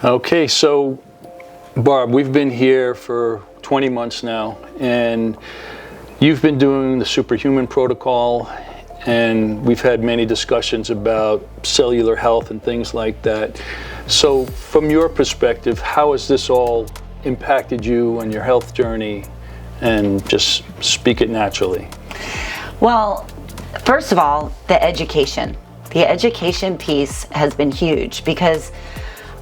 Okay, so Barb, we've been here for 20 months now, and you've been doing the Superhuman Protocol, and we've had many discussions about cellular health and things like that. So from your perspective, how has this all impacted you on your health journey? And just speak it naturally. Well, first of all, the education. The education piece has been huge because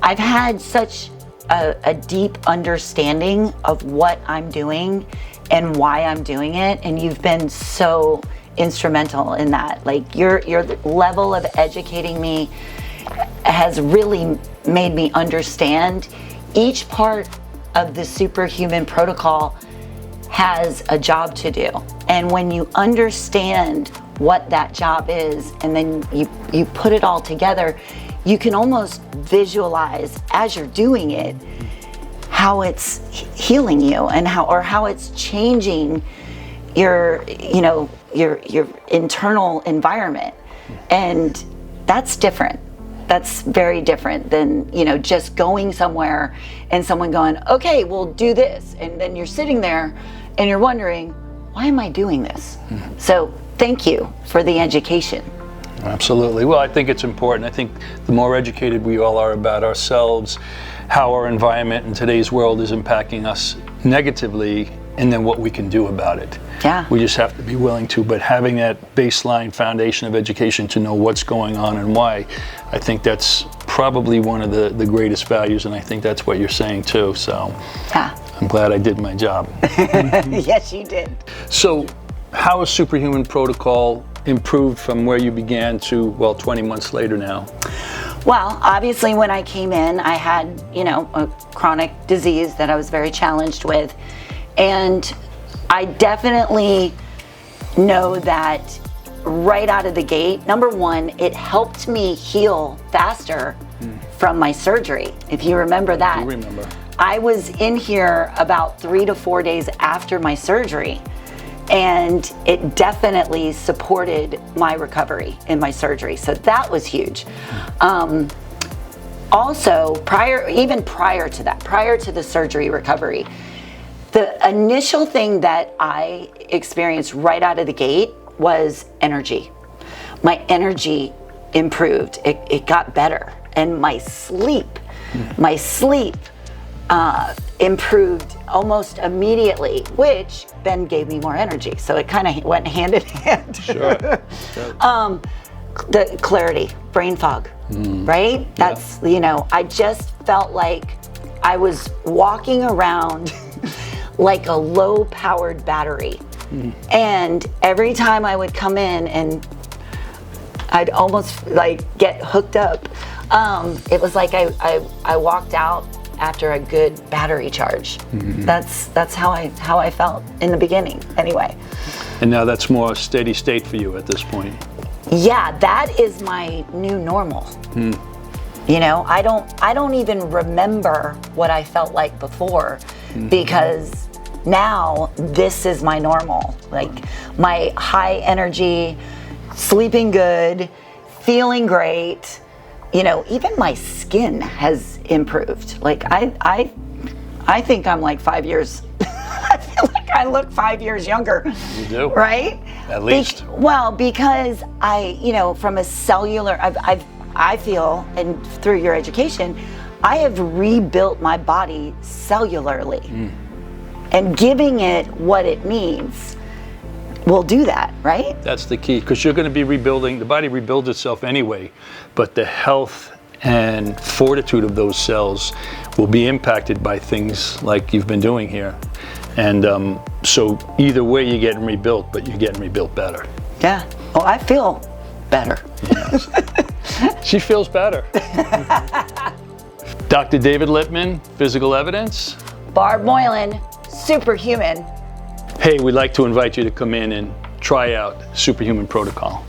I've had such a deep understanding of what I'm doing and why I'm doing it, and you've been so instrumental in that. Like your level of educating me has really made me understand each part of the Superhuman Protocol has a job to do. And when you understand what that job is and then you put it all together, you can almost visualize as you're doing it how it's healing you and how it's changing your internal environment. And that's different. That's very different than, just going somewhere and someone going, okay, we'll do this. And then you're sitting there and you're wondering, why am I doing this? Mm-hmm. So thank you for the education. Absolutely. Well, I think it's important. I think the more educated we all are about ourselves, how our environment in today's world is impacting us negatively, and then what we can do about it. Yeah. We just have to be willing to, but having that baseline foundation of education to know what's going on and why, I think that's probably one of the greatest values, and I think that's what you're saying too. So yeah. I'm glad I did my job. Yes, you did. So how has Superhuman Protocol improved from where you began to, 20 months later now? Well, obviously when I came in, I had, a chronic disease that I was very challenged with. And I definitely know that right out of the gate, number one, it helped me heal faster from my surgery. If you remember that. I remember. I was in here about 3 to 4 days after my surgery, and it definitely supported my recovery in my surgery. So that was huge. Also, prior to that, prior to the surgery recovery, the initial thing that I experienced right out of the gate was energy. My energy improved. It got better. And my sleep improved almost immediately, which then gave me more energy. So it kind of went hand in hand. Sure. The clarity, brain fog, right? That's, I just felt like I was walking around like a low-powered battery. And every time I would come in and I'd almost get hooked up, it was like I walked out after a good battery charge. That's how I felt in the beginning anyway. And now that's more steady state for you at this point. Yeah, that is my new normal. I don't even remember what I felt like before, because now this is my normal. Like my high energy, sleeping good, feeling great. Even my skin has improved. Like I think I'm like 5 years. I feel like I look 5 years younger. You do, right? At least. Because from a cellular, I feel, and through your education, I have rebuilt my body cellularly, and giving it what it needs will do that, right? That's the key, because you're going to be rebuilding. The body rebuilds itself anyway, but the health and fortitude of those cells will be impacted by things like you've been doing here. And so either way, you're getting rebuilt, but you're getting rebuilt better. Yeah. Oh, I feel better. Yes. She feels better. Dr. David Lipman, Physical Evidence. Barb Moylan, Superhuman. Hey, we'd like to invite you to come in and try out Superhuman Protocol.